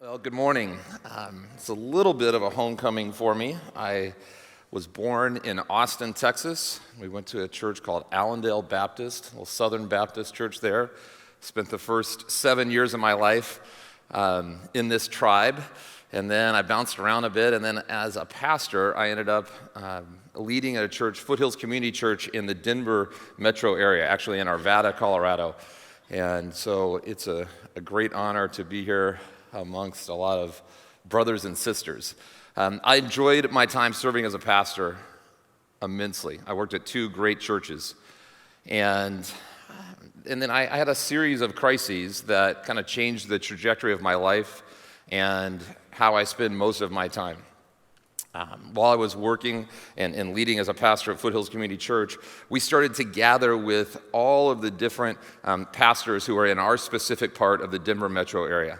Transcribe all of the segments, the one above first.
Well, good morning. It's a little bit of a homecoming for me. I was born in Austin, Texas. We went to a church called Allendale Baptist, a little Southern Baptist church there. Spent the first 7 years of my life in this tribe, and then I bounced around a bit, and then as a pastor, I ended up leading at a church, Foothills Community Church in the Denver metro area, actually in Arvada, Colorado. And so it's a great honor to be here amongst a lot of brothers and sisters. I enjoyed my time serving as a pastor immensely. I worked at two great churches. And then I had a series of crises that kind of changed the trajectory of my life and how I spend most of my time. While I was working and leading as a pastor at Foothills Community Church, we started to gather with all of the different pastors who are in our specific part of the Denver metro area.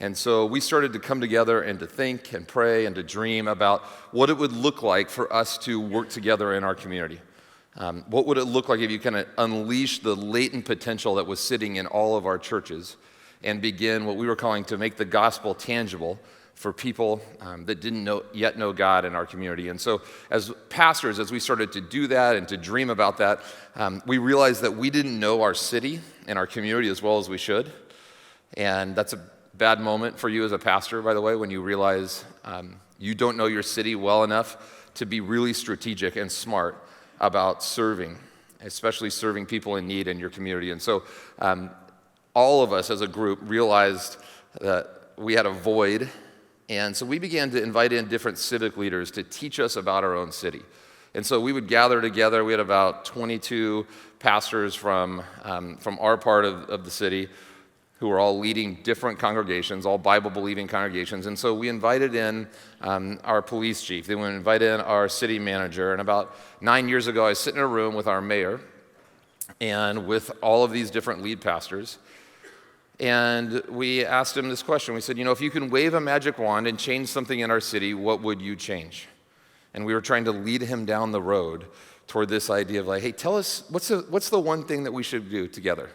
And so we started to come together and to think and pray and to dream about what it would look like for us to work together in our community. What would it look like if you kind of unleash the latent potential that was sitting in all of our churches and begin what we were calling to make the gospel tangible for people that didn't yet know God in our community. And so as pastors, as we started to do that and to dream about that, we realized that we didn't know our city and our community as well as we should. And that's a bad moment for you as a pastor, by the way, when you realize you don't know your city well enough to be really strategic and smart about serving, especially serving people in need in your community. And so all of us as a group realized that we had a void, and so we began to invite in different civic leaders to teach us about our own city. And so we would gather together. We had about 22 pastors from our part of the city who were all leading different congregations, all Bible-believing congregations. And so we invited in our police chief. Then we invited in our city manager. And about 9 years ago, I was sitting in a room with our mayor and with all of these different lead pastors. And we asked him this question. We said, if you can wave a magic wand and change something in our city, what would you change? And we were trying to lead him down the road toward this idea of like, hey, tell us, what's the one thing that we should do together?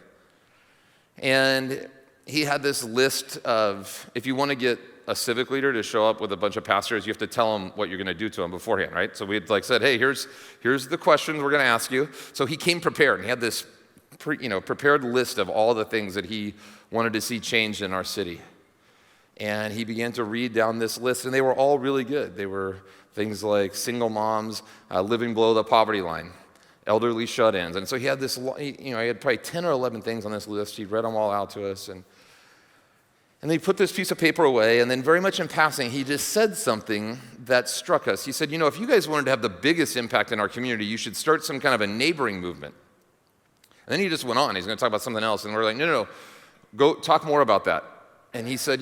And he had this list of, if you want to get a civic leader to show up with a bunch of pastors, you have to tell them what you're going to do to them beforehand, right? So we'd said, hey, here's the questions we're going to ask you. So he came prepared, and he had this prepared list of all the things that he wanted to see changed in our city. And he began to read down this list, and they were all really good. They were things like single moms living below the poverty line, elderly shut-ins. And so he had this, he had probably 10 or 11 things on this list. He read them all out to us. And they put this piece of paper away, and then very much in passing, he just said something that struck us. He said, if you guys wanted to have the biggest impact in our community, you should start some kind of a neighboring movement. And then he just went on. He's going to talk about something else. And we're like, no, go talk more about that. And he said,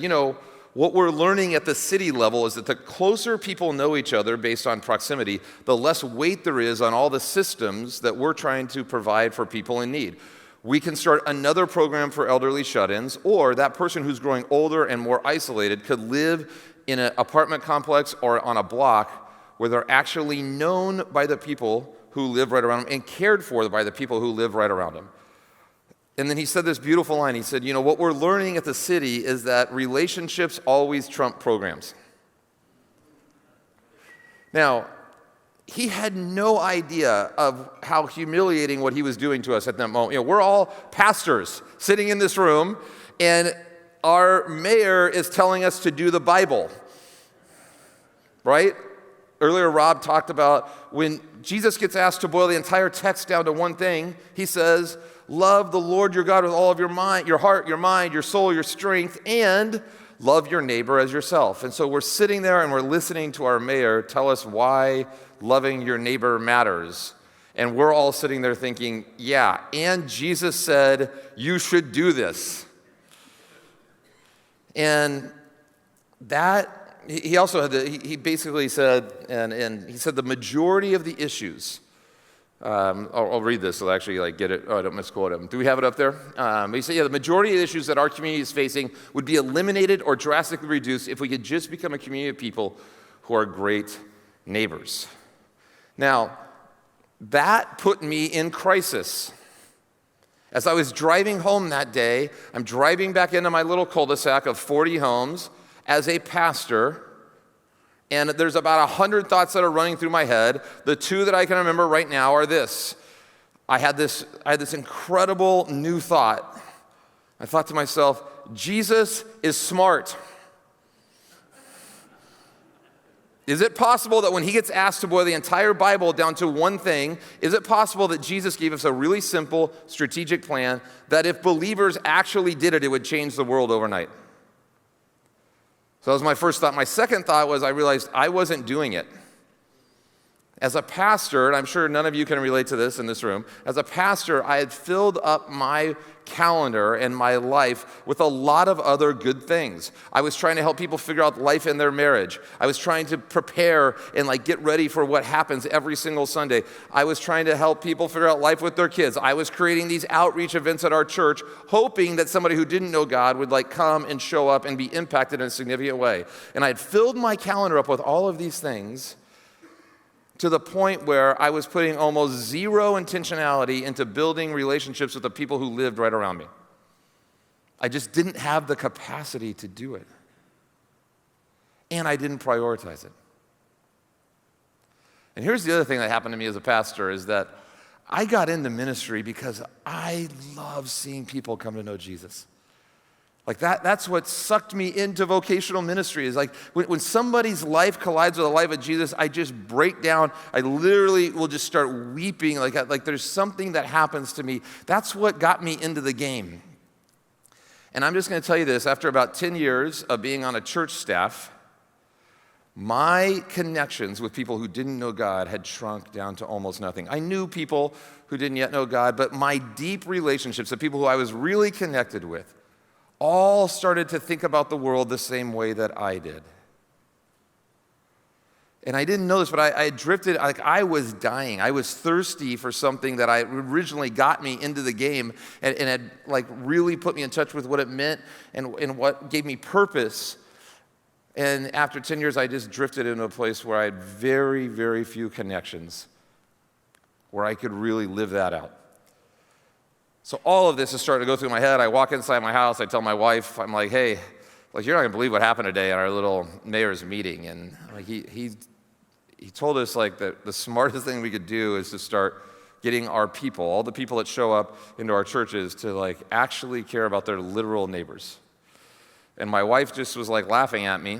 what we're learning at the city level is that the closer people know each other based on proximity, the less weight there is on all the systems that we're trying to provide for people in need. We can start another program for elderly shut-ins, or that person who's growing older and more isolated could live in an apartment complex or on a block where they're actually known by the people who live right around them and cared for by the people who live right around them. And then he said this beautiful line. He said, what we're learning at the city is that relationships always trump programs. Now, he had no idea of how humiliating what he was doing to us at that moment. We're all pastors sitting in this room, and our mayor is telling us to do the Bible, right? Earlier, Rob talked about when Jesus gets asked to boil the entire text down to one thing, he says, love the Lord your God with all of your mind, your heart, your mind, your soul, your strength, and love your neighbor as yourself. And so we're sitting there and we're listening to our mayor tell us why loving your neighbor matters. And we're all sitting there thinking, yeah, and Jesus said, you should do this. And that, he also had he basically said, and he said the majority of the issues, I'll read this so I'll actually get it. Oh, I don't misquote him. Do we have it up there? He said, the majority of the issues that our community is facing would be eliminated or drastically reduced if we could just become a community of people who are great neighbors. Now, that put me in crisis. As I was driving home that day, I'm driving back into my little cul-de-sac of 40 homes, as a pastor, and there's about 100 thoughts that are running through my head. The two that I can remember right now are this. I had this incredible new thought. I thought to myself, Jesus is smart. Is it possible that when he gets asked to boil the entire Bible down to one thing, is it possible that Jesus gave us a really simple strategic plan that if believers actually did it, it would change the world overnight? So that was my first thought. My second thought was I realized I wasn't doing it. As a pastor, and I'm sure none of you can relate to this in this room, as a pastor, I had filled up my calendar and my life with a lot of other good things. I was trying to help people figure out life in their marriage. I was trying to prepare and get ready for what happens every single Sunday. I was trying to help people figure out life with their kids. I was creating these outreach events at our church, hoping that somebody who didn't know God would come and show up and be impacted in a significant way. And I had filled my calendar up with all of these things, to the point where I was putting almost zero intentionality into building relationships with the people who lived right around me. I just didn't have the capacity to do it. And I didn't prioritize it. And here's the other thing that happened to me as a pastor is that I got into ministry because I love seeing people come to know Jesus. That's what sucked me into vocational ministry is when somebody's life collides with the life of Jesus, I just break down. I literally will just start weeping like there's something that happens to me. That's what got me into the game. And I'm just going to tell you this, after about 10 years of being on a church staff, my connections with people who didn't know God had shrunk down to almost nothing. I knew people who didn't yet know God, but my deep relationships, the people who I was really connected with, all started to think about the world the same way that I did. And I didn't know this, but I drifted, I was dying. I was thirsty for something that originally got me into the game and had really put me in touch with what it meant and what gave me purpose. And after 10 years, I just drifted into a place where I had very, very few connections where I could really live that out. So all of this is starting to go through my head. I walk inside my house. I tell my wife, I'm like, hey, you're not going to believe what happened today at our little mayor's meeting. And he told us that the smartest thing we could do is to start getting our people, all the people that show up into our churches, to actually care about their literal neighbors. And my wife just was laughing at me.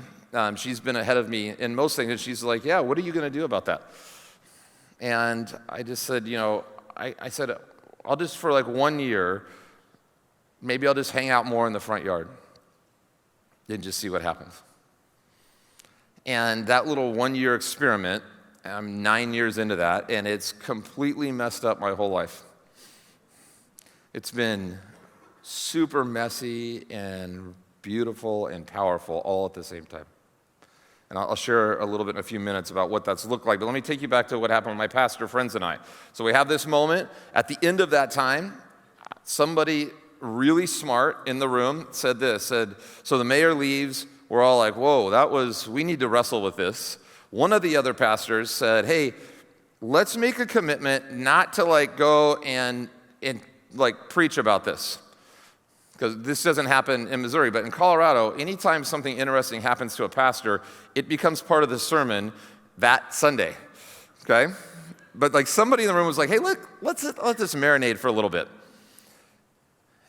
She's been ahead of me in most things. And she's like, yeah, what are you going to do about that? And I just said, I said, I'll just for 1 year, maybe I'll just hang out more in the front yard and just see what happens. And that little 1 year experiment, I'm 9 years into that, and it's completely messed up my whole life. It's been super messy and beautiful and powerful all at the same time. And I'll share a little bit in a few minutes about what that's looked like. But let me take you back to what happened with my pastor friends and I. So we have this moment. At the end of that time, somebody really smart in the room said this, so the mayor leaves. We're all like, whoa, we need to wrestle with this. One of the other pastors said, hey, let's make a commitment not to go and preach about this. Because this doesn't happen in Missouri, but in Colorado, anytime something interesting happens to a pastor, it becomes part of the sermon that Sunday, okay? But somebody in the room was like, hey, look, let's let this marinate for a little bit.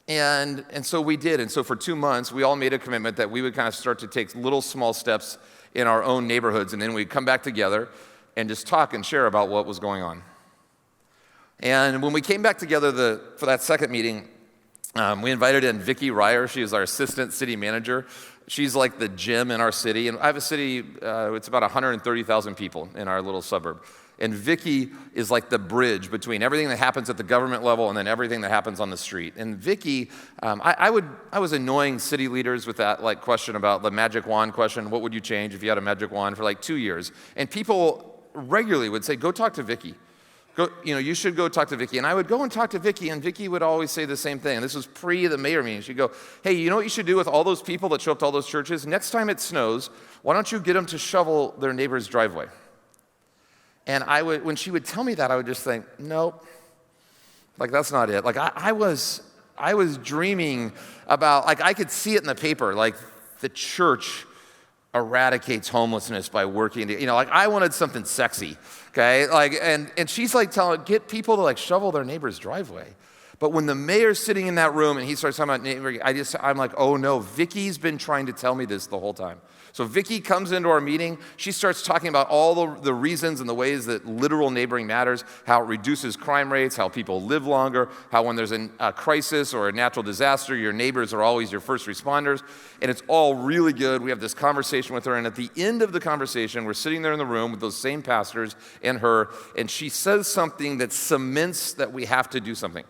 And so we did. And so for 2 months, we all made a commitment that we would kind of start to take little small steps in our own neighborhoods, and then we'd come back together and just talk and share about what was going on. And when we came back together for that second meeting, we invited in Vicki Ryer. She is our assistant city manager. She's like the gym in our city. And I have a city, it's about 130,000 people in our little suburb. And Vicki is like the bridge between everything that happens at the government level and then everything that happens on the street. And Vicki, I was annoying city leaders with that question about the magic wand question. What would you change if you had a magic wand for 2 years? And people regularly would say, go talk to Vicki. You should go talk to Vicki. And I would go and talk to Vicki, and Vicki would always say the same thing. And this was pre the mayor meeting. She'd go, hey, you know what you should do with all those people that show up to all those churches? Next time it snows, why don't you get them to shovel their neighbor's driveway? And when she would tell me that, I would just think, nope, that's not it. I was dreaming about, I could see it in the paper, the church eradicates homelessness by working, like I wanted something sexy, okay? And she's like get people to like shovel their neighbor's driveway. But when the mayor's sitting in that room and he starts talking about neighbor, I'm like, oh no, Vicky's been trying to tell me this the whole time. So Vicky comes into our meeting, she starts talking about all the reasons and the ways that literal neighboring matters, how it reduces crime rates, how people live longer, how when there's a crisis or a natural disaster, your neighbors are always your first responders, and it's all really good. We have this conversation with her, and at the end of the conversation, we're sitting there in the room with those same pastors and her, and she says something that cements that we have to do something.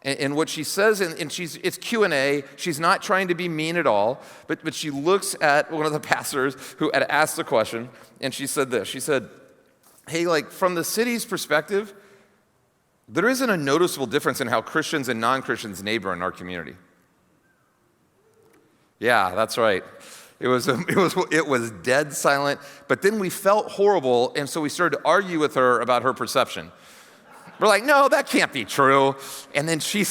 And what she says, and it's Q&A, she's not trying to be mean at all, but she looks at one of the pastors who had asked the question, and she said this. She said, hey, like from the city's perspective, there isn't a noticeable difference in how Christians and non-Christians neighbor in our community. Yeah, that's right. It was dead silent, but then we felt horrible, and so we started to argue with her about her perception. We're like, no, that can't be true. And then she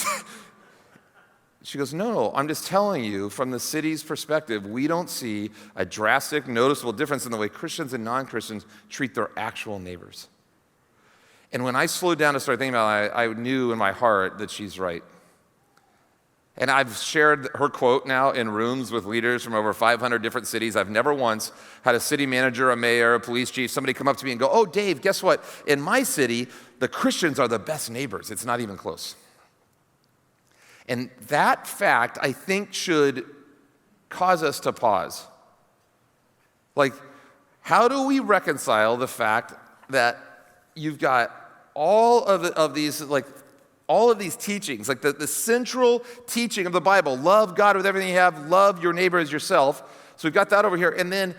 goes, no, I'm just telling you from the city's perspective, we don't see a drastic, noticeable difference in the way Christians and non-Christians treat their actual neighbors. And when I slowed down to start thinking about it, I knew in my heart that she's right. And I've shared her quote now in rooms with leaders from over 500 different cities. I've never once had a city manager, a mayor, a police chief, somebody come up to me and go, oh, Dave, guess what? In my city, the Christians are the best neighbors. It's not even close. And that fact, I think, should cause us to pause. Like, how do we reconcile the fact that you've got all of these teachings, like the central teaching of the Bible, love God with everything you have, love your neighbor as yourself. So we've got that over here. And then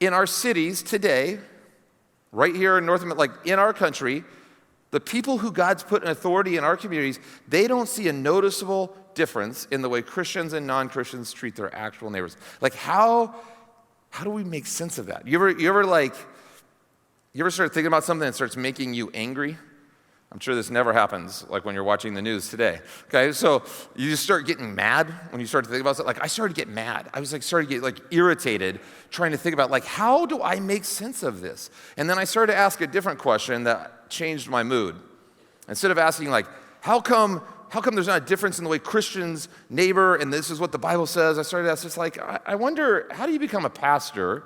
in our cities today, right here in North America, like in our country, the people who God's put in authority in our communities, they don't see a noticeable difference in the way Christians and non-Christians treat their actual neighbors. Like how do we make sense of that? You ever start thinking about something that starts making you angry? I'm sure this never happens, like when you're watching the news today. Okay, so you just start getting mad when you start to think about something. Like I started to get mad. I was started to get irritated, trying to think about how do I make sense of this? And then I started to ask a different question that changed my mood. Instead of asking how come there's not a difference in the way Christians neighbor, and this is what the Bible says, I started to ask I wonder, how do you become a pastor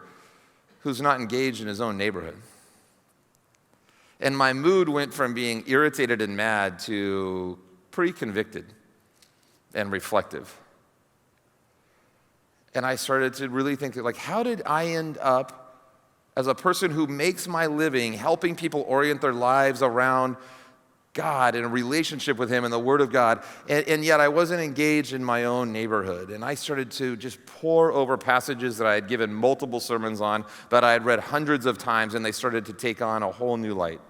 who's not engaged in his own neighborhood? And my mood went from being irritated and mad to pretty convicted and reflective. And I started to really think, how did I end up as a person who makes my living helping people orient their lives around God and a relationship with Him and the Word of God, and yet I wasn't engaged in my own neighborhood. And I started to just pore over passages that I had given multiple sermons on, that I had read hundreds of times, and they started to take on a whole new light.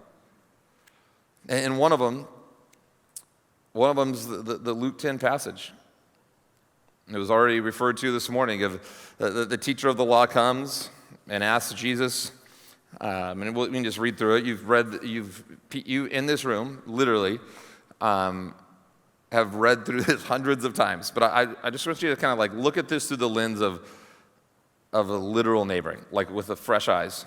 And one of them's the Luke 10 passage. It was already referred to this morning. Of the teacher of the law comes and asks Jesus. And we can just read through it. You in this room, literally, have read through this hundreds of times. But I just want you to kind of look at this through the lens of a literal neighboring, with the fresh eyes.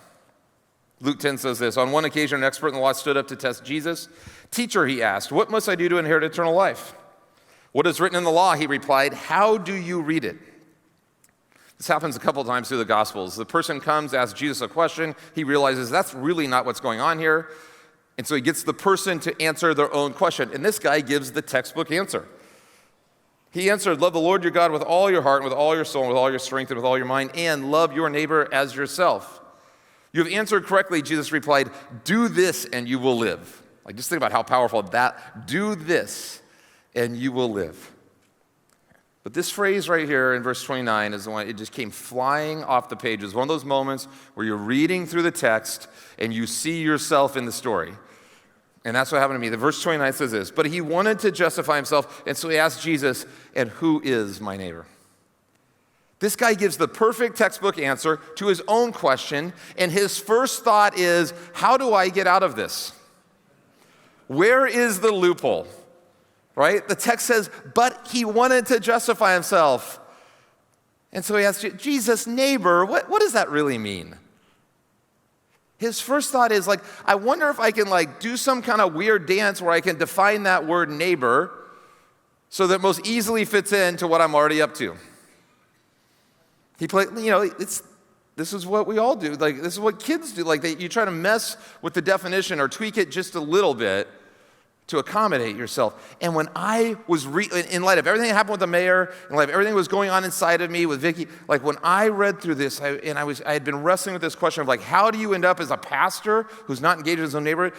Luke 10 says this: on one occasion, an expert in the law stood up to test Jesus. Teacher, he asked, what must I do to inherit eternal life? What is written in the law? He replied, how do you read it? This happens a couple times through the Gospels. The person comes, asks Jesus a question. He realizes that's really not what's going on here. And so he gets the person to answer their own question. And this guy gives the textbook answer. He answered, love the Lord your God with all your heart, and with all your soul, and with all your strength, and with all your mind, and love your neighbor as yourself. You have answered correctly, Jesus replied. Do this and you will live. Just think about how powerful that, do this and you will live. But this phrase right here in verse 29 is the one, it just came flying off the page. It was one of those moments where you're reading through the text and you see yourself in the story. And that's what happened to me. The verse 29 says this: but he wanted to justify himself, and so he asked Jesus, and who is my neighbor? This guy gives the perfect textbook answer to his own question, and his first thought is, how do I get out of this? Where is the And so he asked Jesus, neighbor, what does that really mean? His first thought is like, I wonder if I can like do some kind of weird dance where I can define that word neighbor so that most easily fits into what I'm already up to. He played, this is what we all do. Like, this is what kids do. Like, you try to mess with the definition or tweak it just a little bit to accommodate yourself. And when I was, in light of everything that happened with the mayor, in light of everything that was going on inside of me with Vicky, like when I read through this, I had been wrestling with this question of like, how do you end up as a pastor who's not engaged in his own neighborhood?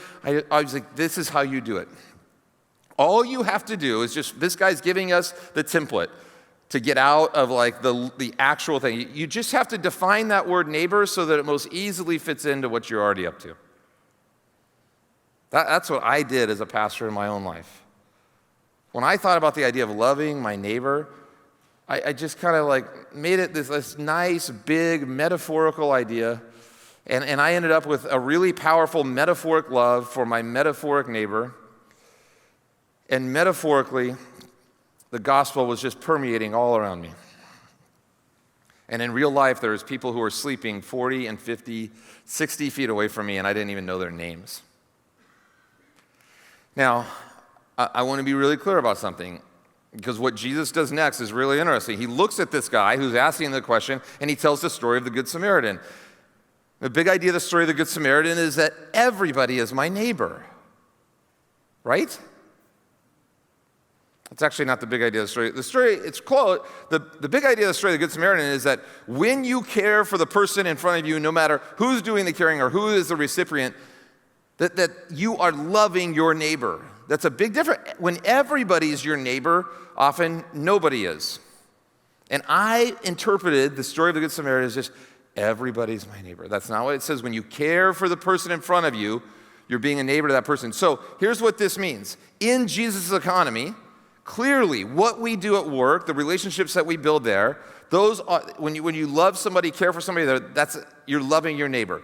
I was like, this is how you do it. All you have to do is just, this guy's giving us the template to get out of like the actual thing. You just have to define that word neighbor so that it most easily fits into what you're already up to. That's what I did as a pastor in my own life. When I thought about the idea of loving my neighbor, I just kind of like made it this nice, big, metaphorical idea. And I ended up with a really powerful metaphoric love for my metaphoric neighbor. And metaphorically, the gospel was just permeating all around me. And in real life, there's people who are sleeping 40 and 50, 60 feet away from me, and I didn't even know their names. Now, I want to be really clear about something, because what Jesus does next is really interesting. He looks at this guy who's asking the question, and he tells the story of the Good Samaritan. The big idea of the story of the Good Samaritan is that everybody is my neighbor, right? It's actually not the big idea of the story. The story, it's close. The big idea of the story of the Good Samaritan is that when you care for the person in front of you, no matter who's doing the caring or who is the recipient, that you are loving your neighbor. That's a big difference. When everybody's your neighbor, often nobody is. And I interpreted the story of the Good Samaritan as just, everybody's my neighbor. That's not what it says. When you care for the person in front of you, you're being a neighbor to that person. So here's what this means. In Jesus' economy, clearly, what we do at work, the relationships that we build there, those are, when you love somebody, care for somebody, you're loving your neighbor.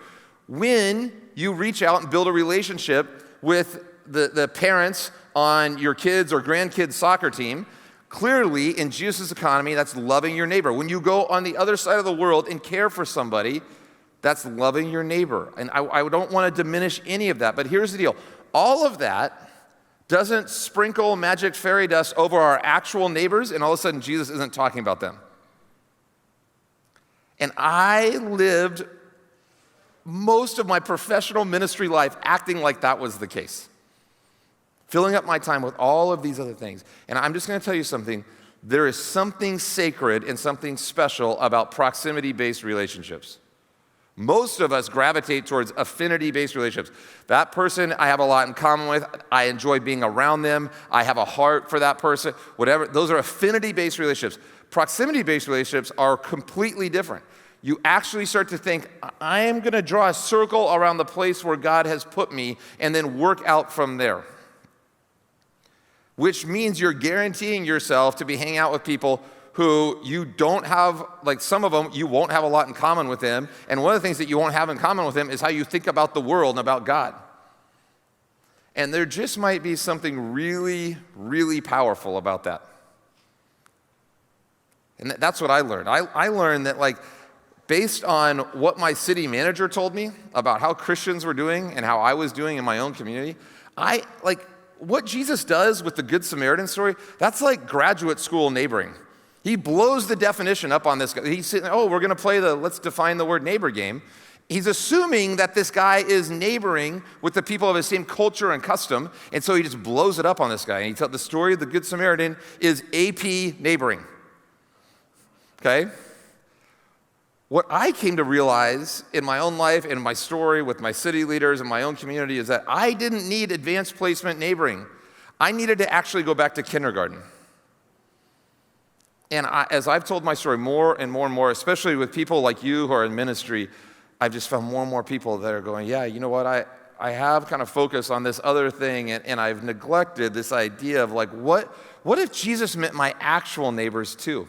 When you reach out and build a relationship with the parents on your kids' or grandkids' soccer team, clearly, in Jesus' economy, that's loving your neighbor. When you go on the other side of the world and care for somebody, that's loving your neighbor. And I don't want to diminish any of that, but here's the deal. All of that doesn't sprinkle magic fairy dust over our actual neighbors, and all of a sudden Jesus isn't talking about them. And I lived most of my professional ministry life acting like that was the case, filling up my time with all of these other things. And I'm just going to tell you something. There is something sacred and something special about proximity-based relationships. Most of us gravitate towards affinity-based relationships. That person I have a lot in common with. I enjoy being around them. I have a heart for that person. Whatever. Those are affinity-based relationships. Proximity-based relationships are completely different. You actually start to think, I am going to draw a circle around the place where God has put me and then work out from there. Which means you're guaranteeing yourself to be hanging out with people who you don't have, like some of them, you won't have a lot in common with them. And one of the things that you won't have in common with them is how you think about the world and about God. And there just might be something really, really powerful about that. And that's what I learned. I learned that, like, based on what my city manager told me about how Christians were doing and how I was doing in my own community, what Jesus does with the Good Samaritan story, that's like graduate school neighboring. He blows the definition up on this guy. He's saying, we're going to play let's define the word neighbor game. He's assuming that this guy is neighboring with the people of his same culture and custom, and so he just blows it up on this guy. And he tells the story of the Good Samaritan is AP neighboring. Okay? What I came to realize in my own life, in my story with my city leaders and my own community, is that I didn't need advanced placement neighboring. I needed to actually go back to kindergarten. And as I've told my story more and more and more, especially with people like you who are in ministry, I've just found more and more people that are going, yeah, you know what, I have kind of focused on this other thing, and I've neglected this idea of like, what if Jesus meant my actual neighbors too?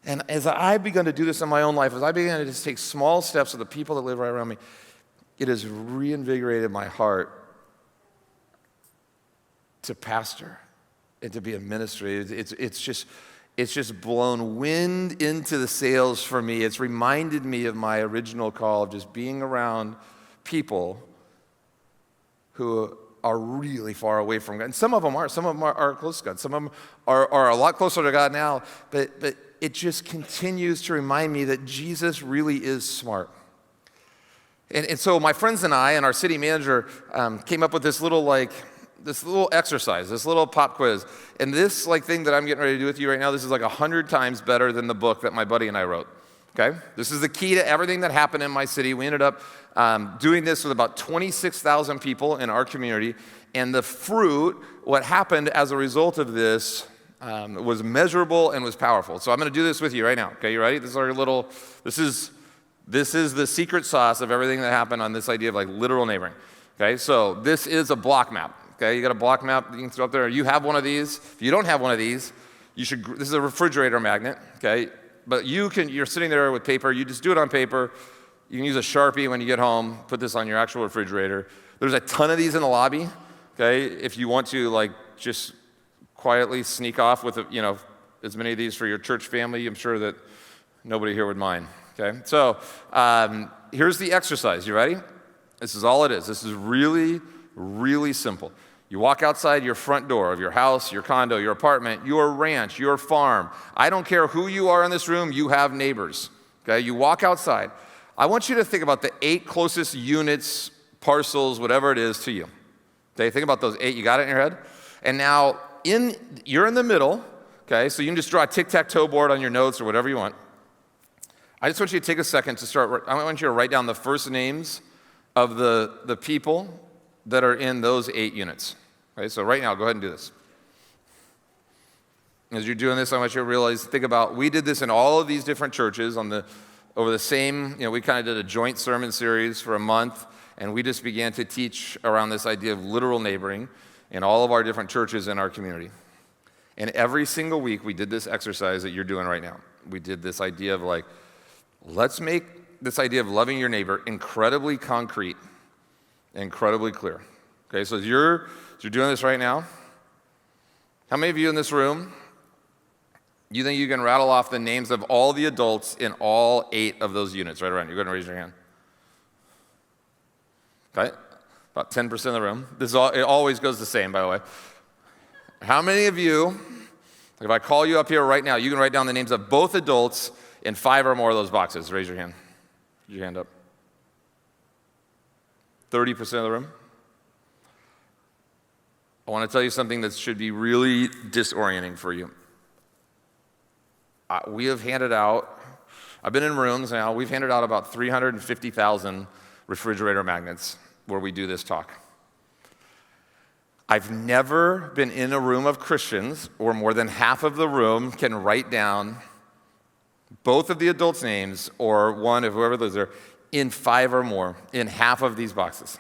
And as I've begun to do this in my own life, as I began to just take small steps with the people that live right around me, it has reinvigorated my heart to pastor and to be a ministry. it's just blown wind into the sails for me. It's reminded me of my original call of just being around people who are really far away from God. And some of them are close to God. Some of them are a lot closer to God now, but it just continues to remind me that Jesus really is smart. And so my friends and I and our city manager came up with this little exercise, this little pop quiz. And this thing that I'm getting ready to do with you right now, this is 100 times better than the book that my buddy and I wrote. Okay? This is the key to everything that happened in my city. We ended up doing this with about 26,000 people in our community. And the fruit, what happened as a result of this, was measurable and was powerful. So I'm going to do this with you right now. Okay, you ready? This is the secret sauce of everything that happened on this idea of literal neighboring. Okay, so this is a block map. Okay, you got a block map you can throw up there. You have one of these. If you don't have one of these, this is a refrigerator magnet. Okay, but you're sitting there with paper. You just do it on paper. You can use a Sharpie when you get home. Put this on your actual refrigerator. There's a ton of these in the lobby. Okay, if you want to just quietly sneak off with as many of these for your church family, I'm sure that nobody here would mind. Okay, so here's the exercise. You ready? This is all it is. This is really, really simple. You walk outside your front door of your house, your condo, your apartment, your ranch, your farm. I don't care who you are in this room, you have neighbors. Okay, you walk outside. I want you to think about the 8 closest units, parcels, whatever it is to you. Okay, think about those 8. You got it in your head? And now you're in the middle. Okay, so you can just draw a tic-tac-toe board on your notes or whatever you want. I just want you to take a second to start. I want you to write down the first names of the people that are in those 8 units. Okay, so right now, go ahead and do this. As you're doing this, I want you to think about, we did this in all of these different churches over the same, we kind of did a joint sermon series for a month, and we just began to teach around this idea of literal neighboring in all of our different churches in our community. And every single week, we did this exercise that you're doing right now. We did this idea of let's make this idea of loving your neighbor incredibly concrete, incredibly clear. Okay, so as you're doing this right now, how many of you in this room, you think you can rattle off the names of all the adults in all 8 of those units right around you? Go ahead and raise your hand. Okay, about 10% of the room. It always goes the same, by the way. How many of you, if I call you up here right now, you can write down the names of both adults in 5 or more of those boxes? Raise your hand. Put your hand up. 30% of the room. I want to tell you something that should be really disorienting for you. We have handed out, I've been in rooms now, we've handed out about 350,000 refrigerator magnets where we do this talk. I've never been in a room of Christians where more than half of the room can write down both of the adults' names or one of whoever lives there in 5 or more in half of these boxes.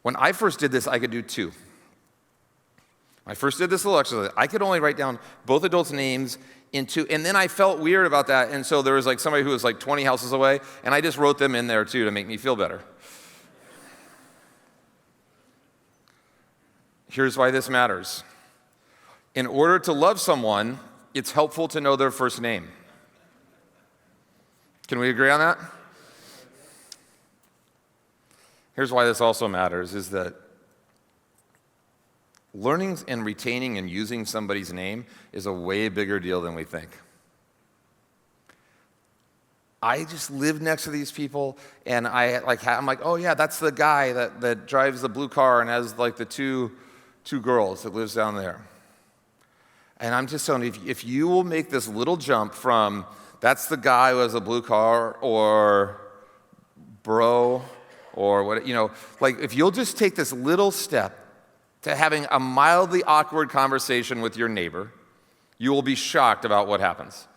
When I first did this, I could do 2. When I first did this little exercise, I could only write down both adults' names in 2, and then I felt weird about that, and so there was somebody who was 20 houses away, and I just wrote them in there too to make me feel better. Here's why this matters. In order to love someone, it's helpful to know their first name. Can we agree on that? Here's why this also matters, is that learning and retaining and using somebody's name is a way bigger deal than we think. I just live next to these people, and I'm like, oh yeah, that's the guy that drives the blue car and has the two girls that lives down there. And I'm just telling you, if you will make this little jump from that's the guy who has a blue car, or bro, or what, if you'll just take this little step to having a mildly awkward conversation with your neighbor, you will be shocked about what happens.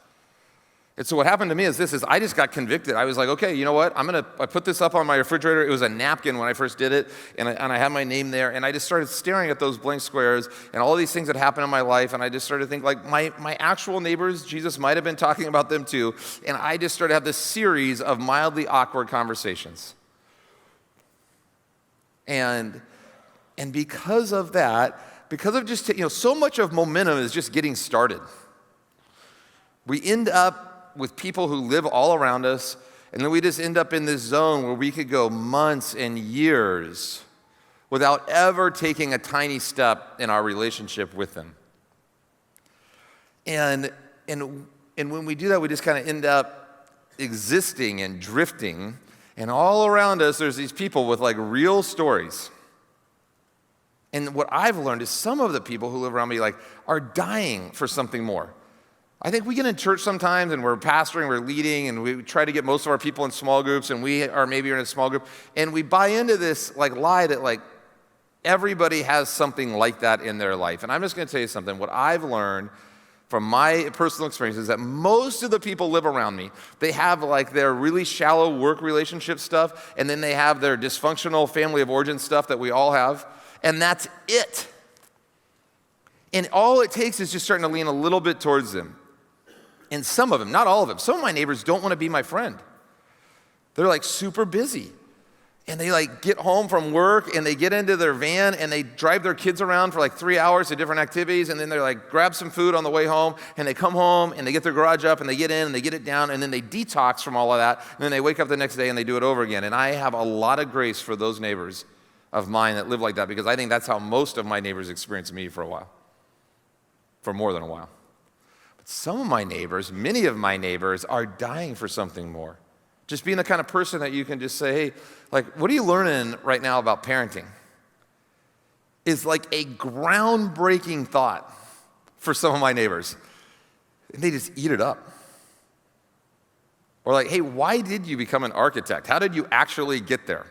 And so what happened to me is I just got convicted. I was like, okay, you know what? I put this up on my refrigerator. It was a napkin when I first did it, and I had my name there, and I just started staring at those blank squares and all these things that happened in my life, and I just started to think, my actual neighbors, Jesus might have been talking about them too, and I just started to have this series of mildly awkward conversations. And because of that, because of just, so much of momentum is just getting started. We end up with people who live all around us, and then we just end up in this zone where we could go months and years without ever taking a tiny step in our relationship with them. And when we do that, we just kind of end up existing and drifting. And all around us, there's these people with like real stories. And what I've learned is some of the people who live around me are dying for something more. I think we get in church sometimes and we're pastoring, we're leading, and we try to get most of our people in small groups, and we are maybe in a small group, and we buy into this lie that everybody has something like that in their life. And I'm just going to tell you something. What I've learned from my personal experience is that most of the people live around me. They have their really shallow work relationship stuff, and then they have their dysfunctional family of origin stuff that we all have, and that's it. And all it takes is just starting to lean a little bit towards them. And some of them, not all of them, some of my neighbors don't want to be my friend. They're super busy. And they get home from work and they get into their van and they drive their kids around for 3 hours to different activities, and then they're grab some food on the way home, and they come home and they get their garage up and they get in and they get it down, and then they detox from all of that, and then they wake up the next day and they do it over again. And I have a lot of grace for those neighbors of mine that live like that, because I think that's how most of my neighbors experience me for a while, for more than a while. But some of my neighbors, many of my neighbors, are dying for something more. Just being the kind of person that you can just say, hey, what are you learning right now about parenting? Is a groundbreaking thought for some of my neighbors. And they just eat it up. Or hey, why did you become an architect? How did you actually get there?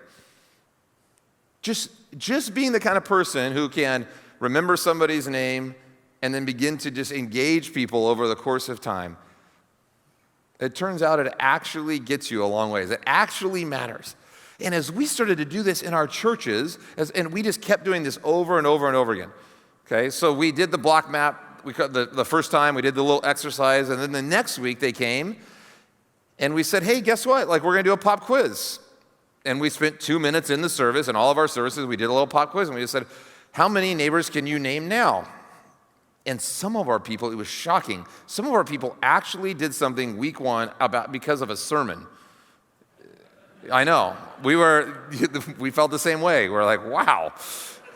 Just being the kind of person who can remember somebody's name and then begin to just engage people over the course of time. It turns out it actually gets you a long ways. It actually matters. And as we started to do this in our churches, and we just kept doing this over and over and over again. Okay, so we did the block map. The first time we did the little exercise, and then the next week they came, and we said, hey, guess what? We're going to do a pop quiz. And we spent 2 minutes in the service, and all of our services, we did a little pop quiz, and we just said, how many neighbors can you name now? And some of our people, it was shocking, some of our people actually did something week one because of a sermon. I know. We felt the same way. We're wow.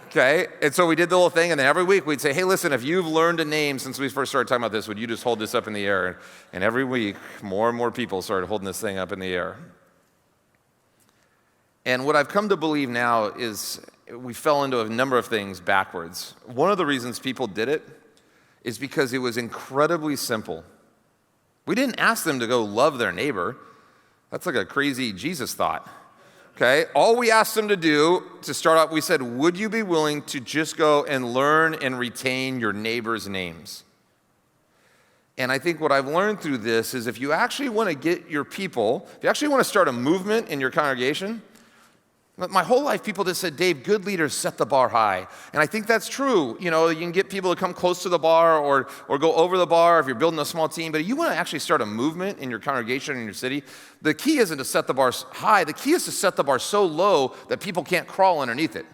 Okay? And so we did the little thing, and then every week we'd say, hey, listen, if you've learned a name since we first started talking about this, would you just hold this up in the air? And every week, more and more people started holding this thing up in the air. And what I've come to believe now is we fell into a number of things backwards. One of the reasons people did it is because it was incredibly simple. We didn't ask them to go love their neighbor. That's a crazy Jesus thought. Okay? All we asked them to do to start off, we said, would you be willing to just go and learn and retain your neighbor's names? And I think what I've learned through this is if you actually want to get your people, if you actually want to start a movement in your congregation, my whole life, people just said, Dave, good leaders set the bar high. And I think that's true. You can get people to come close to the bar or go over the bar if you're building a small team. But if you want to actually start a movement in your congregation, in your city, the key isn't to set the bar high. The key is to set the bar so low that people can't crawl underneath it.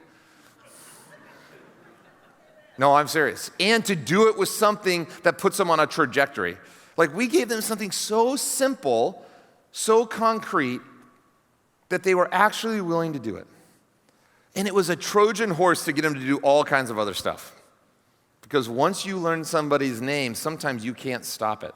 No, I'm serious. And to do it with something that puts them on a trajectory. We gave them something so simple, so concrete, that they were actually willing to do it. And it was a Trojan horse to get them to do all kinds of other stuff. Because once you learn somebody's name, sometimes you can't stop it.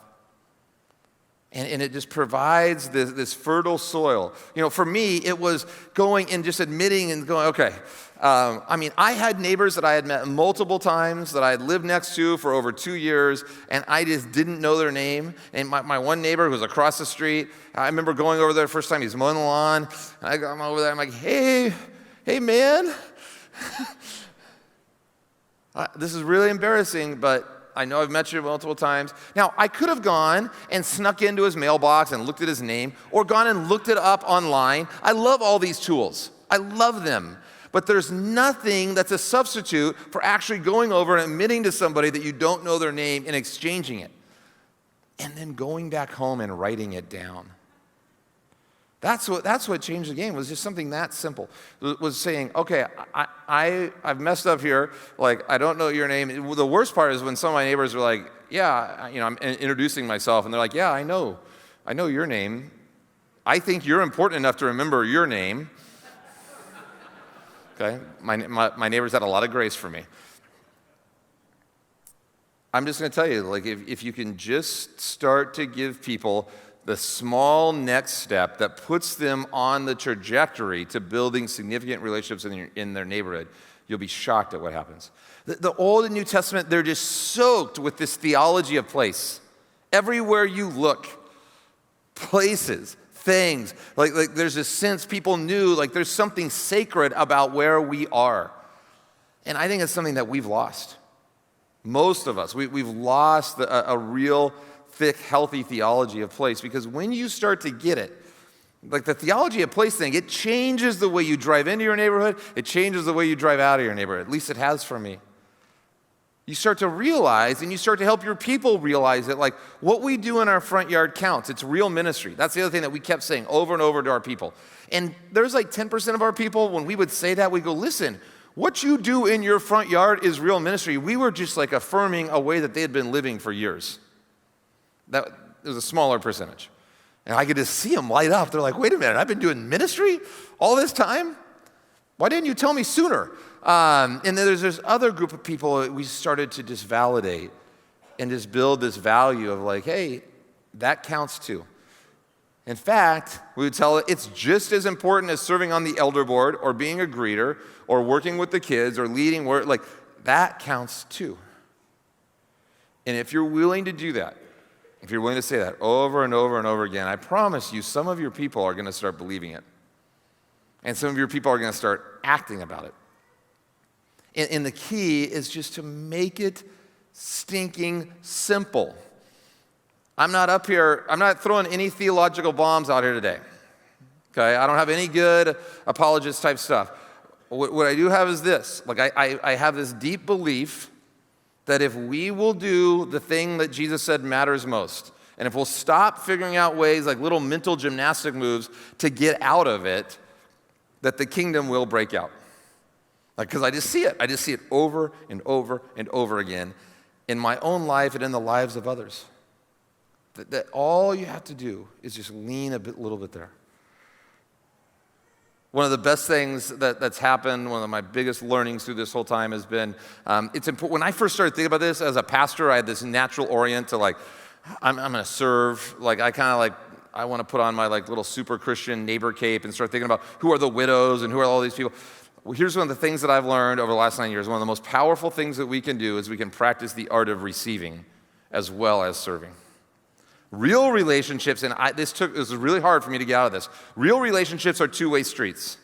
And it just provides this fertile soil. For me, it was going and just admitting and going, okay. I had neighbors that I had met multiple times, that I had lived next to for over 2 years, and I just didn't know their name. And my one neighbor who was across the street, I remember going over there the first time, he's mowing the lawn, and I'm over there, I'm like, hey man. This is really embarrassing, but I know I've met you multiple times. Now, I could have gone and snuck into his mailbox and looked at his name, or gone and looked it up online. I love all these tools. I love them. But there's nothing that's a substitute for actually going over and admitting to somebody that you don't know their name and exchanging it. And then going back home and writing it down. That's what changed the game, was just something that simple. It was saying, okay, I've messed up here. Like, I don't know your name. The worst part is when some of my neighbors were like, yeah, I'm introducing myself, and they're like, yeah, I know your name. I think you're important enough to remember your name. Okay, my neighbors had a lot of grace for me. I'm just going to tell you, like, if you can just start to give people the small next step that puts them on the trajectory to building significant relationships in their neighborhood, you'll be shocked at what happens. The Old and New Testament, they're just soaked with this theology of place. Everywhere you look, places, things, like there's this sense people knew, like there's something sacred about where we are. And I think it's something that we've lost. Most of us, we've lost a real thick, healthy theology of place, because when you start to get it, like the theology of place thing, it changes the way you drive into your neighborhood, it changes the way you drive out of your neighborhood. At least it has for me. You start to realize, and you start to help your people realize that, like, what we do in our front yard counts. It's real ministry. That's the other thing that we kept saying over and over to our people. And there's like 10% of our people, when we would say that, we go, listen, what you do in your front yard is real ministry. We were just like affirming a way that they had been living for years. That was a smaller percentage. And I could just see them light up. They're like, wait a minute, I've been doing ministry all this time? Why didn't you tell me sooner? And then there's this other group of people we started to just validate and just build this value of like, hey, that counts too. In fact, we would tell it it's just as important as serving on the elder board or being a greeter or working with the kids or leading work. Like, that counts too. And if you're willing to do that, if you're willing to say that over and over and over again, I promise you some of your people are going to start believing it. And some of your people are going to start acting about it. And the key is just to make it stinking simple. I'm not throwing any theological bombs out here today. Okay, I don't have any good apologist type stuff. What I do have is this. Like, I have this deep belief that if we will do the thing that Jesus said matters most, and if we'll stop figuring out ways, like little mental gymnastic moves, to get out of it, that the kingdom will break out. Like, because I just see it. I just see it over and over and over again in my own life and in the lives of others. That all you have to do is just lean little bit there. One of the best things that's happened, one of my biggest learnings through this whole time has been, it's important. When I first started thinking about this as a pastor, I had this natural orient to like, I'm going to serve. Like, I want to put on my like little super Christian neighbor cape and start thinking about who are the widows and who are all these people. Well, here's one of the things that I've learned over the last 9 years. One of the most powerful things that we can do is we can practice the art of receiving as well as serving. Real relationships, and this was really hard for me to get out of this. Real relationships are two-way streets.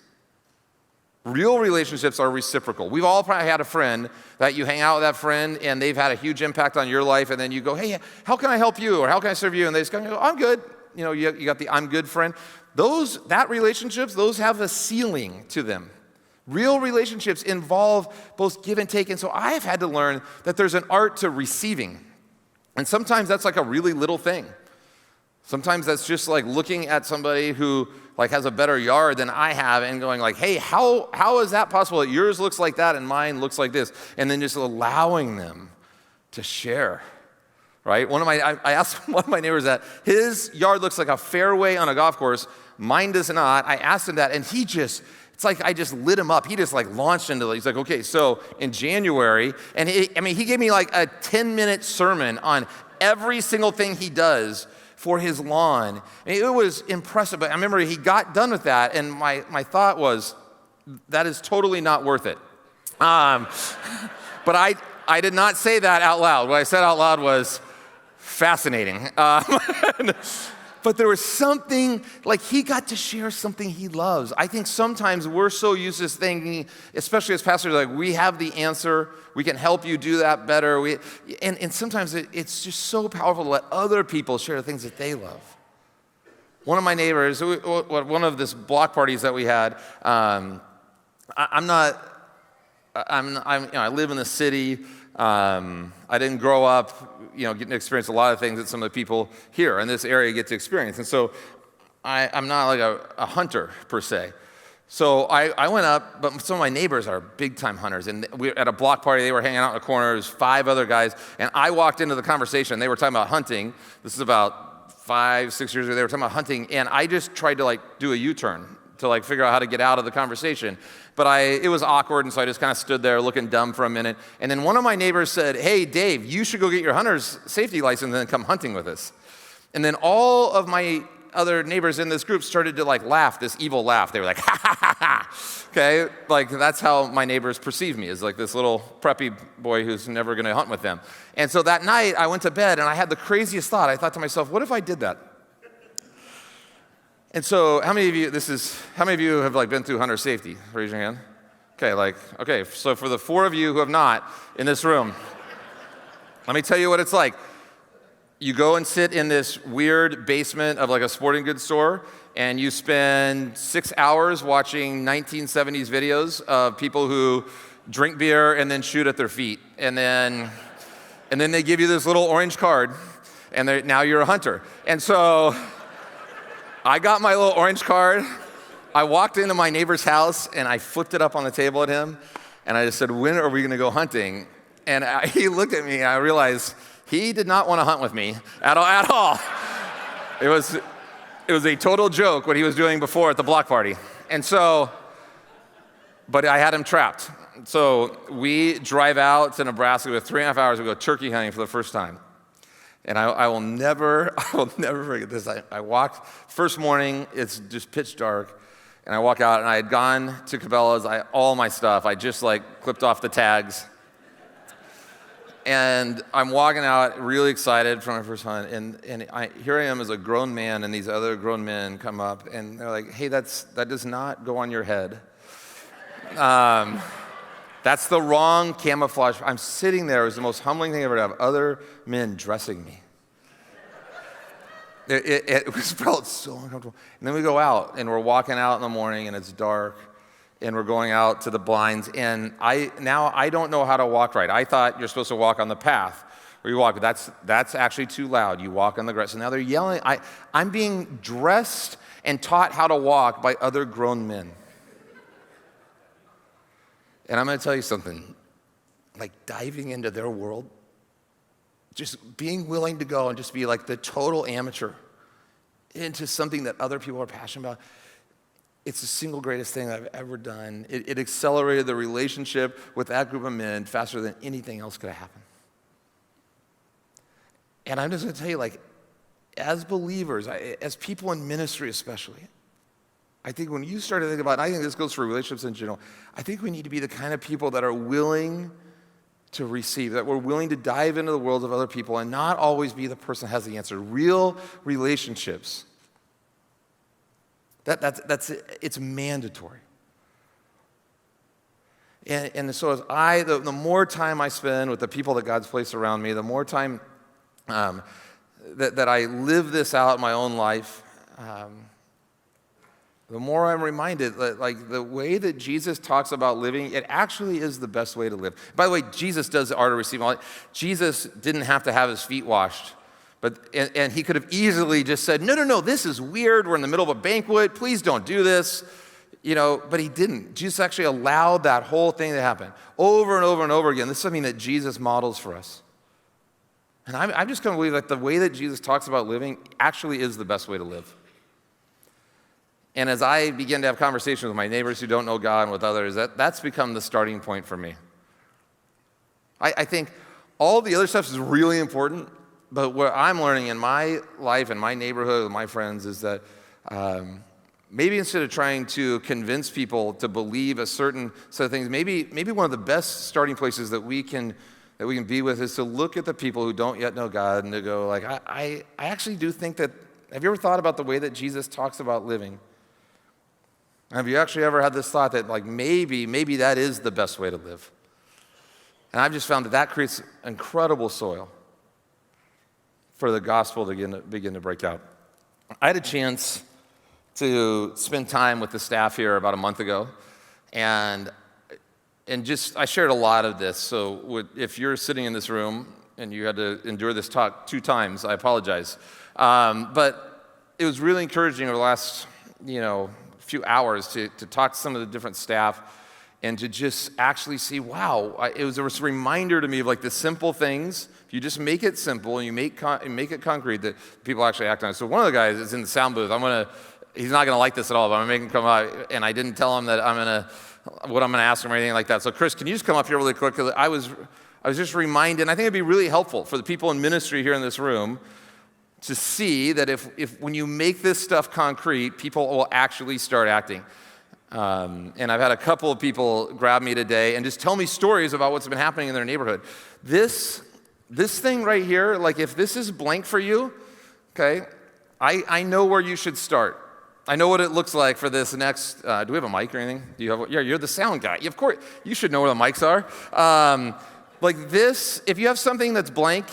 Real relationships are reciprocal. We've all probably had a friend that you hang out with that friend, and they've had a huge impact on your life, and then you go, hey, how can I help you, or how can I serve you? And they just go, I'm good. You know, you got the I'm good friend. That relationships, those have a ceiling to them. Real relationships involve both give and take, and so I have had to learn that there's an art to receiving. And sometimes that's like a really little thing. Sometimes that's just like looking at somebody who like has a better yard than I have and going like, hey, how is that possible that yours looks like that and mine looks like this? And then just allowing them to share, right? I asked one of my neighbors that his yard looks like a fairway on a golf course. Mine does not. I asked him that, and it's like I just lit him up. He just like launched into it. He's like, okay, so in January, and he gave me like a 10-minute sermon on every single thing he does for his lawn. And it was impressive. But I remember he got done with that, and my thought was, that is totally not worth it. But I did not say that out loud. What I said out loud was fascinating. But there was something, like he got to share something he loves. I think sometimes we're so used to thinking, especially as pastors, like we have the answer, we can help you do that better. And sometimes it's just so powerful to let other people share the things that they love. One of my neighbors, one of this block parties that we had, I live in the city. I didn't grow up, getting to experience a lot of things that some of the people here in this area get to experience. And so I'm not like a hunter per se. So I went up, but some of my neighbors are big-time hunters, and we were at a block party. They were hanging out in the corner. There was 5 other guys, and I walked into the conversation. They were talking about hunting. This is about 5, 6 years ago. They were talking about hunting, and I just tried to do a U-turn to figure out how to get out of the conversation. But it was awkward, and so I just kind of stood there looking dumb for a minute. And then one of my neighbors said, "Hey, Dave, you should go get your hunter's safety license and then come hunting with us." And then all of my other neighbors in this group started to laugh, this evil laugh. They were like, ha, ha, ha, ha. Okay? That's how my neighbors perceive me, as this little preppy boy who's never going to hunt with them. And so that night, I went to bed, and I had the craziest thought. I thought to myself, what if I did that? And so how many of you have been through hunter safety? Raise your hand. Okay, so for the 4 of you who have not in this room, let me tell you what it's like. You go and sit in this weird basement of a sporting goods store, and you spend 6 hours watching 1970s videos of people who drink beer and then shoot at their feet. And then they give you this little orange card, and now you're a hunter. And so I got my little orange card. I walked into my neighbor's house, and I flipped it up on the table at him, and I just said, "When are we going to go hunting?" And he looked at me, and I realized he did not want to hunt with me at all. It was a total joke what he was doing before at the block party. And so, but I had him trapped. So we drive out to Nebraska with 3.5 hours. We go turkey hunting for the first time. And I will never forget this. I walked, first morning, it's just pitch dark. And I walk out, and I had gone to Cabela's, all my stuff. I just clipped off the tags. And I'm walking out really excited for my first hunt, and here I am as a grown man, and these other grown men come up, and they're like, "Hey, that does not go on your head. That's the wrong camouflage." I'm sitting there. It was the most humbling thing ever to have other men dressing me. It felt so uncomfortable. And then we go out, and we're walking out in the morning, and it's dark. And we're going out to the blinds, and I don't know how to walk right. I thought you're supposed to walk on the path where you walk, but that's actually too loud. You walk on the grass. So now they're yelling. I'm being dressed and taught how to walk by other grown men. And I'm going to tell you something, diving into their world, just being willing to go and just be the total amateur into something that other people are passionate about. It's the single greatest thing I've ever done. It accelerated the relationship with that group of men faster than anything else could have happened. And I'm just going to tell you, as believers, as people in ministry especially, I think when you start to think about it, I think this goes for relationships in general, I think we need to be the kind of people that are willing to receive, that we're willing to dive into the world of other people and not always be the person that has the answer. Real relationships. It's mandatory. And so the more time I spend with the people that God's placed around me, the more time that I live this out in my own life, the more I'm reminded that the way that Jesus talks about living, it actually is the best way to live. By the way, Jesus does the art of receiving. Jesus didn't have to have his feet washed. And he could have easily just said, no, this is weird. We're in the middle of a banquet. Please don't do this. But he didn't. Jesus actually allowed that whole thing to happen over and over and over again. This is something that Jesus models for us. And I'm just going to believe that the way that Jesus talks about living actually is the best way to live. And as I begin to have conversations with my neighbors who don't know God and with others, that's become the starting point for me. I think all the other stuff is really important. But what I'm learning in my life, in my neighborhood, with my friends, is that maybe instead of trying to convince people to believe a certain set of things, maybe one of the best starting places that we can be with is to look at the people who don't yet know God and to go I actually do think that. Have you ever thought about the way that Jesus talks about living? Have you actually ever had this thought that maybe that is the best way to live? And I've just found that creates incredible soil for the gospel to begin to break out. I had a chance to spend time with the staff here about a month ago, and I shared a lot of this. So if you're sitting in this room and you had to endure this talk 2 times, I apologize. But it was really encouraging over the last, few hours to talk to some of the different staff and to just actually see, wow, it was a reminder to me of like the simple things. If you just make it simple and you make it concrete, that people actually act on it. So one of the guys is in the sound booth. He's not gonna like this at all, but I'm gonna make him come out, and I didn't tell him that what I'm gonna ask him or anything like that. So Chris, can you just come up here really quick? Because I was just reminded, and I think it'd be really helpful for the people in ministry here in this room to see that if when you make this stuff concrete, people will actually start acting. And I've had a couple of people grab me today and just tell me stories about what's been happening in their neighborhood. This thing right here, like if this is blank for you, okay, I know where you should start. I know what it looks like for this next, do we have a mic or anything? Yeah, you're the sound guy. Of course, you should know where the mics are. Like this, if you have something that's blank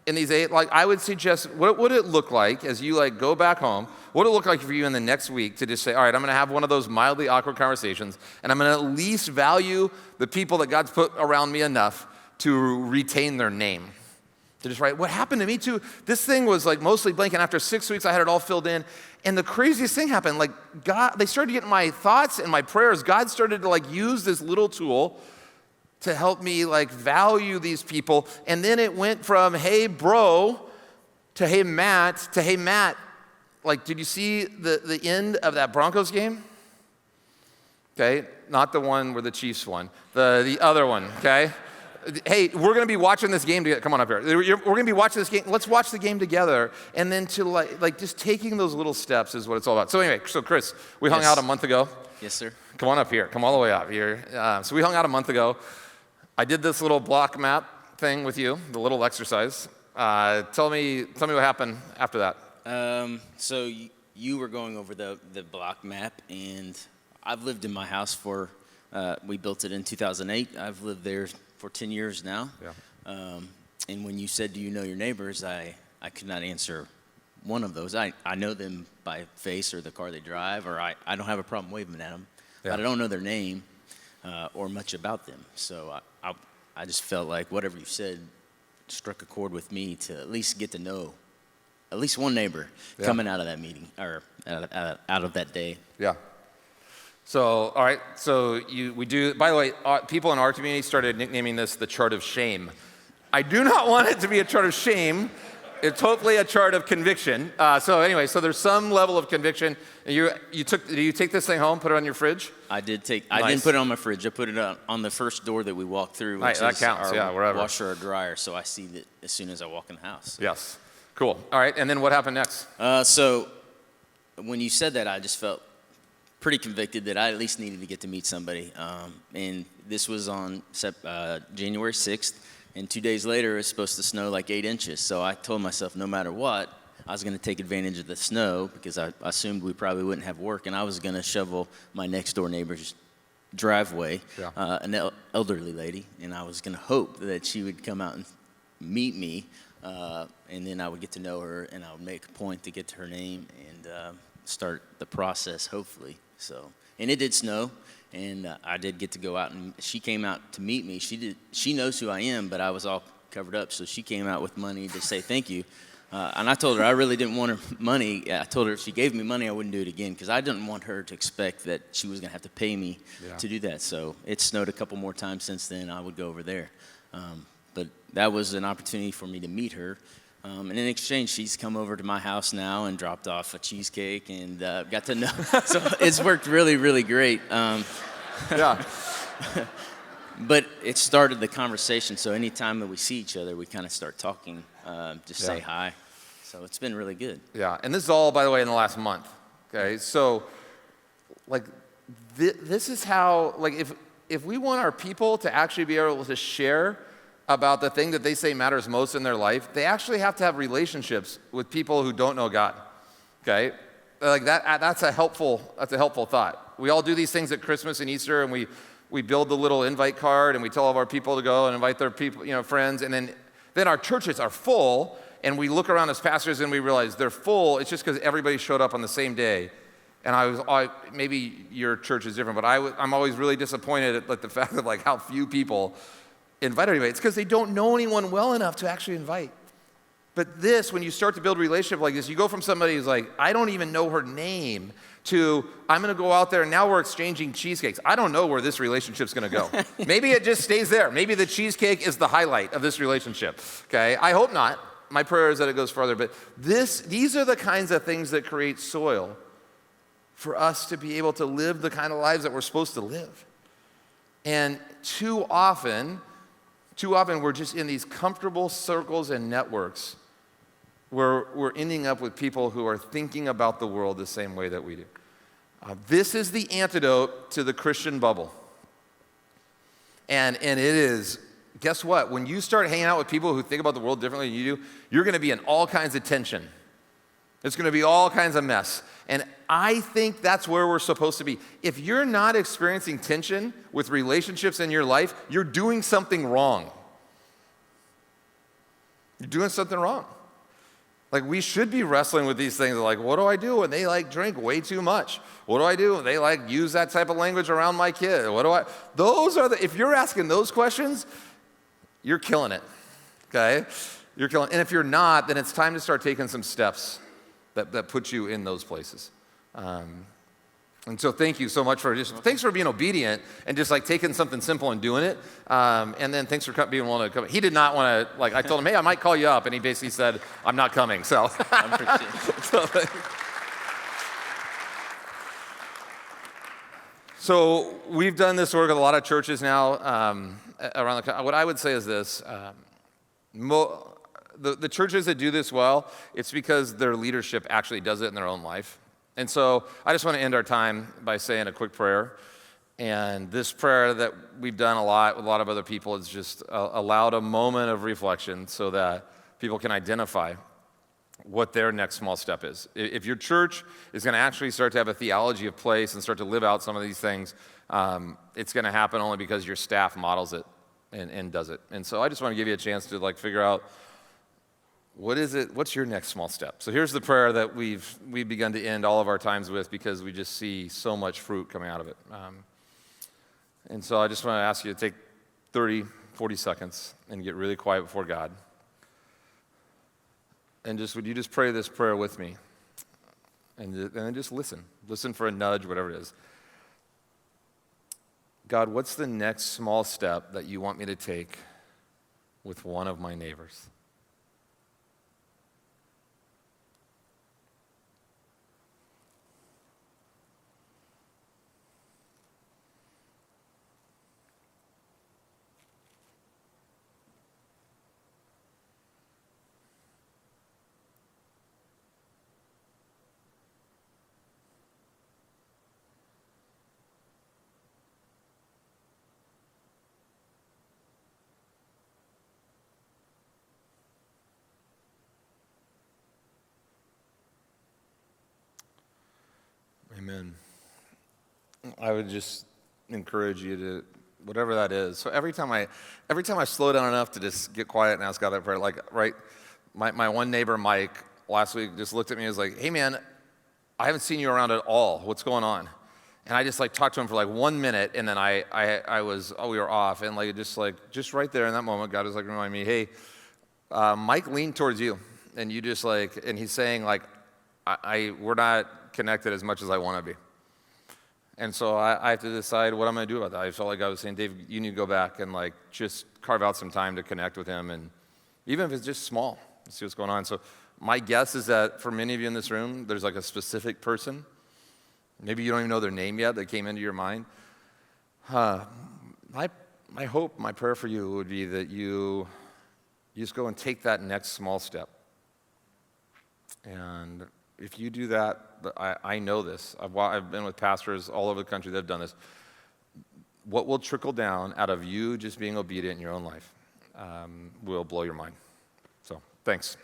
in these 8, like I would suggest, what would it look like as you like go back home? What would it look like for you in the next week to just say, all right, I'm gonna have one of those mildly awkward conversations, and I'm gonna at least value the people that God's put around me enough to retain their name. To just write, what happened to me too? This thing was like mostly blank, and after 6 weeks I had it all filled in. And the craziest thing happened, like God, they started getting my thoughts and my prayers. God started to like use this little tool to help me like value these people. And then it went from, hey bro, to hey Matt. Like, did you see the end of that Broncos game? Okay, not the one where the Chiefs won, the other one, okay? Hey, we're gonna be watching this game together. Come on up here. We're gonna be watching this game. Let's watch the game together. And then to like just taking those little steps is what it's all about. So anyway, so Chris, we hung out a month ago. Yes, sir. Come on up here. Come all the way up here. So we hung out a month ago. I did this little block map thing with you, the little exercise. Tell me what happened after that. So you were going over the block map, and I've lived in my house we built it in 2008. I've lived there for 10 years now. Yeah. And when you said, do you know your neighbors, I could not answer one of those. I know them by face or the car they drive, or I don't have a problem waving at them, but I don't know their name or much about them. So I just felt like whatever you said struck a chord with me to at least get to know at least one neighbor coming out of that meeting or out of that day. Yeah. So, all right, so we do, by the way, people in our community started nicknaming this the chart of shame. I do not want it to be a chart of shame. It's hopefully a chart of conviction. So anyway, so there's some level of conviction. Did you take this thing home, put it on your fridge? I did I didn't put it on my fridge. I put it on the first door that we walked through, which that is counts. our Wherever. washer or dryer, so I see it as soon as I walk in the house. Yes, cool. All right, and then what happened next? So when you said that, I just felt pretty convicted that I at least needed to get to meet somebody. And this was on January 6th, and 2 days later, it was supposed to snow like 8 inches. So I told myself no matter what, I was going to take advantage of the snow because I assumed we probably wouldn't have work, and I was going to shovel my next door neighbor's driveway, an elderly lady, and I was going to hope that she would come out and meet me, and then I would get to know her, and I would make a point to get to her name and start the process, hopefully. So, and it did snow, and I did get to go out, and she came out to meet me. She knows who I am, but I was all covered up, so she came out with money to say thank you. And I told her I really didn't want her money. I told her if she gave me money, I wouldn't do it again because I didn't want her to expect that she was going to have to pay me to do that. So it snowed a couple more times since then. I would go over there. But that was an opportunity for me to meet her. And in exchange, she's come over to my house now and dropped off a cheesecake and got to know. So it's worked really, really great. Yeah. But it started the conversation. So anytime that we see each other, we kind of start talking, say hi. So it's been really good. Yeah, and this is all, by the way, in the last month. Okay, so like this is how, like if we want our people to actually be able to share about the thing that they say matters most in their life, they actually have to have relationships with people who don't know God. Okay, like that's a helpful thought. We all do these things at Christmas and Easter, and we build the little invite card, and we tell all of our people to go and invite their people, friends, and then our churches are full, and we look around as pastors and we realize they're full. It's just because everybody showed up on the same day. And maybe your church is different, but I'm always really disappointed at the fact of how few people invite anybody. It's because they don't know anyone well enough to actually invite. But this, when you start to build a relationship like this, you go from somebody who's like, I don't even know her name, to I'm going to go out there and now we're exchanging cheesecakes. I don't know where this relationship's going to go. Maybe it just stays there. Maybe the cheesecake is the highlight of this relationship, okay? I hope not. My prayer is that it goes farther. But these are the kinds of things that create soil for us to be able to live the kind of lives that we're supposed to live. And too often we're just in these comfortable circles and networks where we're ending up with people who are thinking about the world the same way that we do. This is the antidote to the Christian bubble. And it is, guess what? When you start hanging out with people who think about the world differently than you do, you're going to be in all kinds of tension. It's going to be all kinds of mess. And I think that's where we're supposed to be. If you're not experiencing tension with relationships in your life, you're doing something wrong. You're doing something wrong. Like, we should be wrestling with these things. Like, what do I do when they drink way too much? What do I do when they use that type of language around my kid? If you're asking those questions, you're killing it, okay? You're killing it. And if you're not, then it's time to start taking some steps that put you in those places. And so thank you so much thanks for being obedient and just taking something simple and doing it. And then thanks for being willing to come. He did not want to, I told him, hey, I might call you up. And he basically said, I'm not coming. So, so we've done this work with a lot of churches now around the country. What I would say is this. The churches that do this well, it's because their leadership actually does it in their own life. And so I just want to end our time by saying a quick prayer. And this prayer that we've done a lot with a lot of other people is just allowed a moment of reflection so that people can identify what their next small step is. If your church is going to actually start to have a theology of place and start to live out some of these things, it's going to happen only because your staff models it and does it. And so I just want to give you a chance to figure out, what is it? What's your next small step? So here's the prayer that we've begun to end all of our times with because we just see so much fruit coming out of it. And so I just want to ask you to take 30, 40 seconds and get really quiet before God. And would you just pray this prayer with me? And then just listen. Listen for a nudge, whatever it is. God, what's the next small step that you want me to take with one of my neighbors? Amen. I would just encourage you to, whatever that is. So every time I slow down enough to just get quiet and ask God that prayer, my one neighbor, Mike, last week just looked at me and was like, hey man, I haven't seen you around at all. What's going on? And I just talked to him for 1 minute, and then we were off, and just right there in that moment, God was reminding me, hey, Mike leaned towards you, and you just and he's saying we're not connected as much as I want to be. And so I have to decide what I'm going to do about that. I felt like I was saying, Dave, you need to go back and just carve out some time to connect with him, and even if it's just small, see what's going on. So my guess is that for many of you in this room, there's a specific person. Maybe you don't even know their name yet that came into your mind. My hope, my prayer for you would be that you just go and take that next small step. And if you do that, I know this. I've been with pastors all over the country that have done this. What will trickle down out of you just being obedient in your own life will blow your mind. So, thanks.